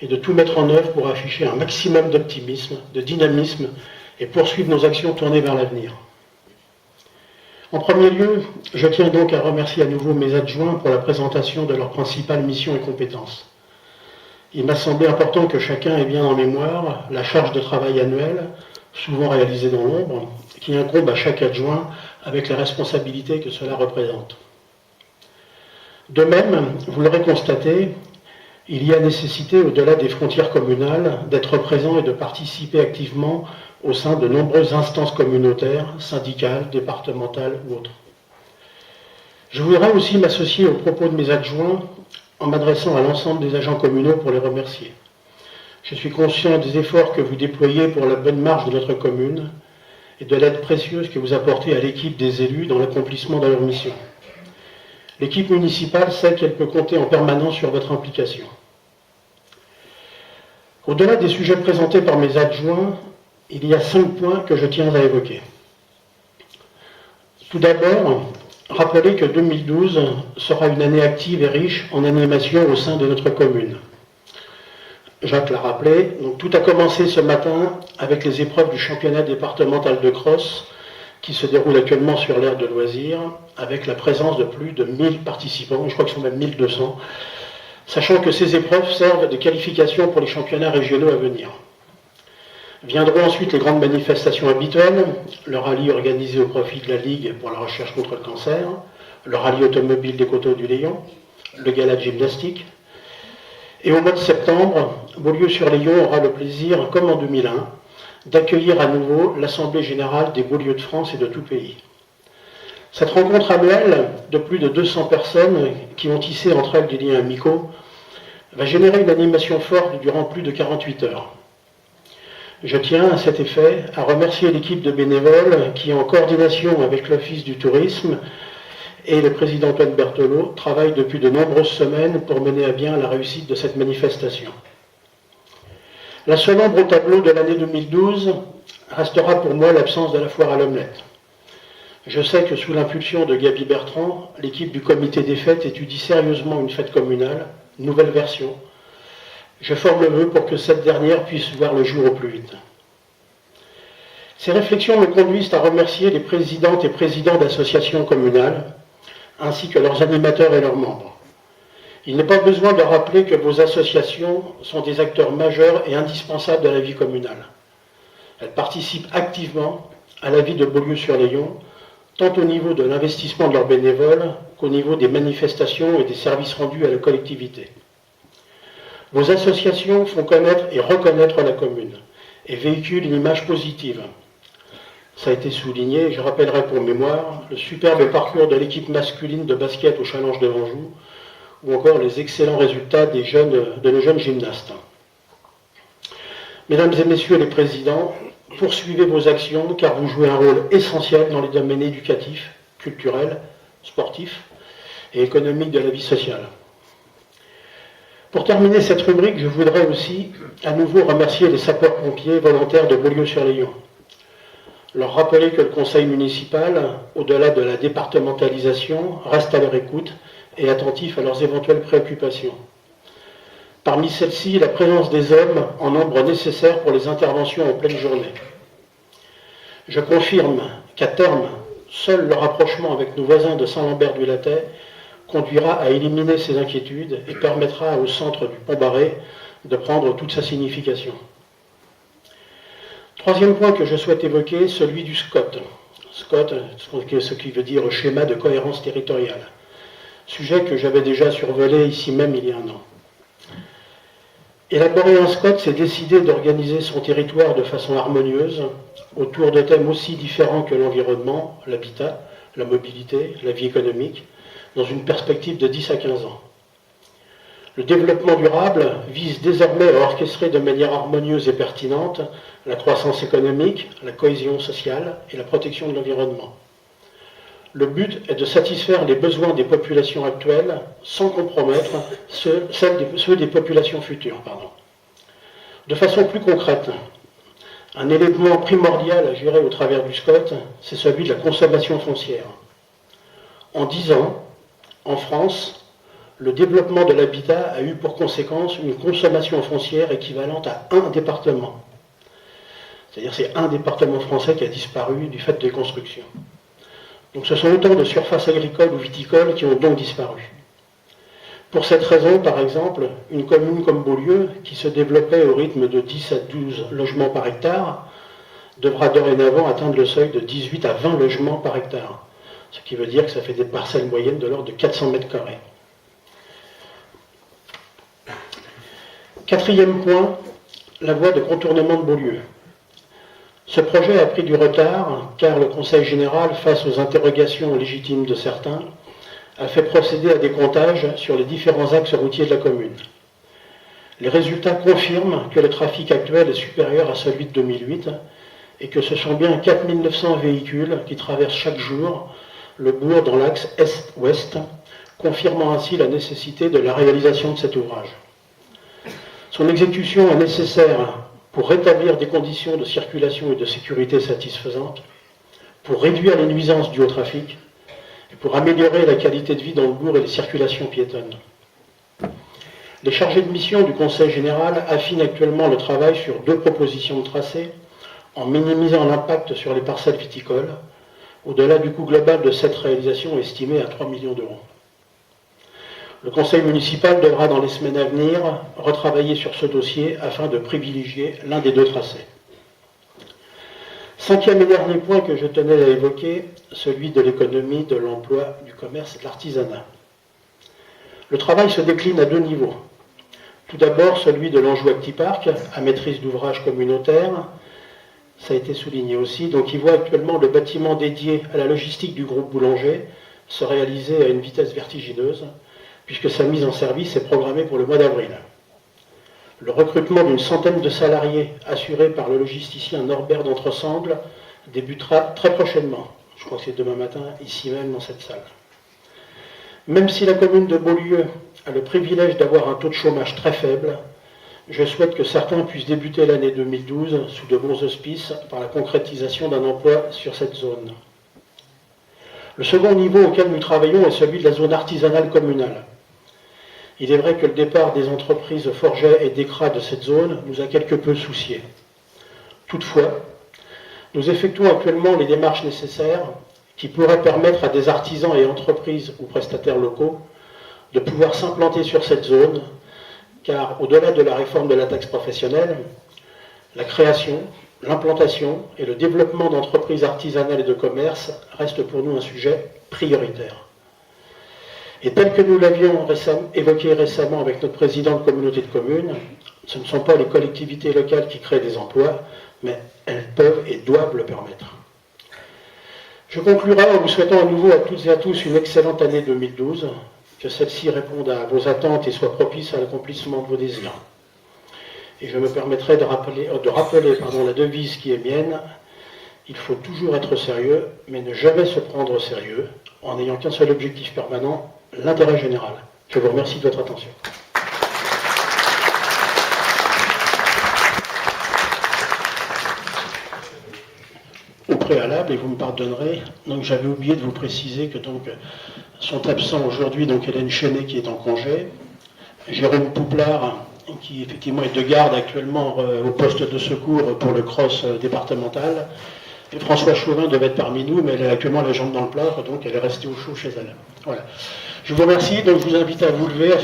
et de tout mettre en œuvre pour afficher un maximum d'optimisme, de dynamisme et poursuivre nos actions tournées vers l'avenir. En premier lieu, je tiens donc à remercier à nouveau mes adjoints pour la présentation de leurs principales missions et compétences. Il m'a semblé important que chacun ait bien en mémoire la charge de travail annuelle, souvent réalisée dans l'ombre, qui incombe à chaque adjoint avec les responsabilités que cela représente. De même, vous l'aurez constaté, il y a nécessité, au-delà des frontières communales, d'être présent et de participer activement au sein de nombreuses instances communautaires, syndicales, départementales ou autres. Je voudrais aussi m'associer aux propos de mes adjoints en m'adressant à l'ensemble des agents communaux pour les remercier. Je suis conscient des efforts que vous déployez pour la bonne marche de notre commune et de l'aide précieuse que vous apportez à l'équipe des élus dans l'accomplissement de leur mission. L'équipe municipale sait qu'elle peut compter en permanence sur votre implication. Au-delà des sujets présentés par mes adjoints, il y a 5 points que je tiens à évoquer. Tout d'abord, rappelez que 2012 sera une année active et riche en animation au sein de notre commune. Jacques l'a rappelé, donc tout a commencé ce matin avec les épreuves du championnat départemental de cross qui se déroule actuellement sur l'aire de loisirs, avec la présence de plus de 1000 participants, je crois qu'ils sont même 1200, sachant que ces épreuves servent de qualification pour les championnats régionaux à venir. Viendront ensuite les grandes manifestations habituelles, le rallye organisé au profit de la Ligue pour la recherche contre le cancer, le rallye automobile des Coteaux du Léon, le gala de gymnastique. Et au mois de septembre, Beaulieu-sur-Léon aura le plaisir, comme en 2001, d'accueillir à nouveau l'Assemblée générale des Beaulieu de France et de tout pays. Cette rencontre annuelle de plus de 200 personnes qui ont tissé entre elles des liens amicaux va générer une animation forte durant plus de 48 heures. Je tiens à cet effet à remercier l'équipe de bénévoles qui, en coordination avec l'Office du tourisme et le président Antoine Berthelot, travaille depuis de nombreuses semaines pour mener à bien la réussite de cette manifestation. La seule ombre au tableau de l'année 2012 restera pour moi l'absence de la foire à l'omelette. Je sais que sous l'impulsion de Gaby Bertrand, l'équipe du comité des fêtes étudie sérieusement une fête communale, nouvelle version. Je forme le vœu pour que cette dernière puisse voir le jour au plus vite. Ces réflexions me conduisent à remercier les présidentes et présidents d'associations communales, ainsi que leurs animateurs et leurs membres. Il n'est pas besoin de rappeler que vos associations sont des acteurs majeurs et indispensables de la vie communale. Elles participent activement à la vie de Beaulieu-sur-Léon, tant au niveau de l'investissement de leurs bénévoles qu'au niveau des manifestations et des services rendus à la collectivité. Vos associations font connaître et reconnaître la commune et véhiculent une image positive. Ça a été souligné, je rappellerai pour mémoire, le superbe parcours de l'équipe masculine de basket au Challenge de Anjou, ou encore les excellents résultats de nos jeunes gymnastes. Mesdames et messieurs les présidents, poursuivez vos actions car vous jouez un rôle essentiel dans les domaines éducatifs, culturels, sportifs et économiques de la vie sociale. Pour terminer cette rubrique, je voudrais aussi à nouveau remercier les sapeurs-pompiers volontaires de Beaulieu-sur-Léon. Leur rappeler que le conseil municipal, au-delà de la départementalisation, reste à leur écoute et attentif à leurs éventuelles préoccupations. Parmi celles-ci, la présence des hommes en nombre nécessaire pour les interventions en pleine journée. Je confirme qu'à terme, seul le rapprochement avec nos voisins de Saint-Lambert-du-Lattay conduira à éliminer ces inquiétudes et permettra au centre du Pont-Barré de prendre toute sa signification. Troisième point que je souhaite évoquer, celui du SCOT. SCOT, ce qui veut dire schéma de cohérence territoriale. Sujet que j'avais déjà survolé ici même il y a un an. Élaborer un SCOT, c'est décider d'organiser son territoire de façon harmonieuse, autour de thèmes aussi différents que l'environnement, l'habitat, la mobilité, la vie économique, dans une perspective de 10 à 15 ans. Le développement durable vise désormais à orchestrer de manière harmonieuse et pertinente la croissance économique, la cohésion sociale et la protection de l'environnement. Le but est de satisfaire les besoins des populations actuelles sans compromettre ceux des populations futures. De façon plus concrète, un élément primordial à gérer au travers du SCOT, c'est celui de la consommation foncière. En 10 ans, en France, le développement de l'habitat a eu pour conséquence une consommation foncière équivalente à un département. C'est-à-dire c'est un département français qui a disparu du fait des constructions. Donc ce sont autant de surfaces agricoles ou viticoles qui ont donc disparu. Pour cette raison, par exemple, une commune comme Beaulieu, qui se développait au rythme de 10 à 12 logements par hectare, devra dorénavant atteindre le seuil de 18 à 20 logements par hectare. Ce qui veut dire que ça fait des parcelles moyennes de l'ordre de 400 mètres carrés. Quatrième point, la voie de contournement de Beaulieu. Ce projet a pris du retard car le Conseil général, face aux interrogations légitimes de certains, a fait procéder à des comptages sur les différents axes routiers de la commune. Les résultats confirment que le trafic actuel est supérieur à celui de 2008 et que ce sont bien 4 900 véhicules qui traversent chaque jour le bourg dans l'axe est-ouest, confirmant ainsi la nécessité de la réalisation de cet ouvrage. Son exécution est nécessaire pour rétablir des conditions de circulation et de sécurité satisfaisantes, pour réduire les nuisances dues au trafic et pour améliorer la qualité de vie dans le bourg et les circulations piétonnes. Les chargés de mission du Conseil général affinent actuellement le travail sur 2 propositions de tracé en minimisant l'impact sur les parcelles viticoles, au-delà du coût global de cette réalisation estimé à 3 millions d'euros. Le conseil municipal devra dans les semaines à venir retravailler sur ce dossier afin de privilégier l'un des 2 tracés. 5e et dernier point que je tenais à évoquer, celui de l'économie, de l'emploi, du commerce et de l'artisanat. Le travail se décline à 2 niveaux. Tout d'abord, celui de l'Anjou Actipark, à maîtrise d'ouvrage communautaire. Ça a été souligné aussi. Donc, il voit actuellement le bâtiment dédié à la logistique du groupe Boulanger se réaliser à une vitesse vertigineuse, puisque sa mise en service est programmée pour le mois d'avril. Le recrutement d'une centaine de salariés assuré par le logisticien Norbert d'Entresangles débutera très prochainement. Je crois que c'est demain matin, ici même dans cette salle. Même si la commune de Beaulieu a le privilège d'avoir un taux de chômage très faible, je souhaite que certains puissent débuter l'année 2012 sous de bons auspices par la concrétisation d'un emploi sur cette zone. Le second niveau auquel nous travaillons est celui de la zone artisanale communale. Il est vrai que le départ des entreprises Forget et Decra de cette zone nous a quelque peu souciés. Toutefois, nous effectuons actuellement les démarches nécessaires qui pourraient permettre à des artisans et entreprises ou prestataires locaux de pouvoir s'implanter sur cette zone, car au-delà de la réforme de la taxe professionnelle, la création, l'implantation et le développement d'entreprises artisanales et de commerce restent pour nous un sujet prioritaire. Et tel que nous l'avions évoqué récemment avec notre président de communauté de communes, ce ne sont pas les collectivités locales qui créent des emplois, mais elles peuvent et doivent le permettre. Je conclurai en vous souhaitant à nouveau à toutes et à tous une excellente année 2012, que celle-ci réponde à vos attentes et soit propice à l'accomplissement de vos désirs. Et je me permettrai de rappeler la devise qui est mienne: il faut toujours être sérieux, mais ne jamais se prendre au sérieux, en n'ayant qu'un seul objectif permanent, l'intérêt général. Je vous remercie de votre attention. Au préalable, et vous me pardonnerez, donc j'avais oublié de vous préciser que donc sont absents aujourd'hui donc Hélène Chenet qui est en congé, Jérôme Pouplard qui effectivement est de garde actuellement au poste de secours pour le cross départemental, et François Chauvin devait être parmi nous, mais elle est actuellement la jambe dans le plâtre, donc elle est restée au chaud chez elle. Voilà. Je vous remercie, donc je vous invite à vous lever, à faire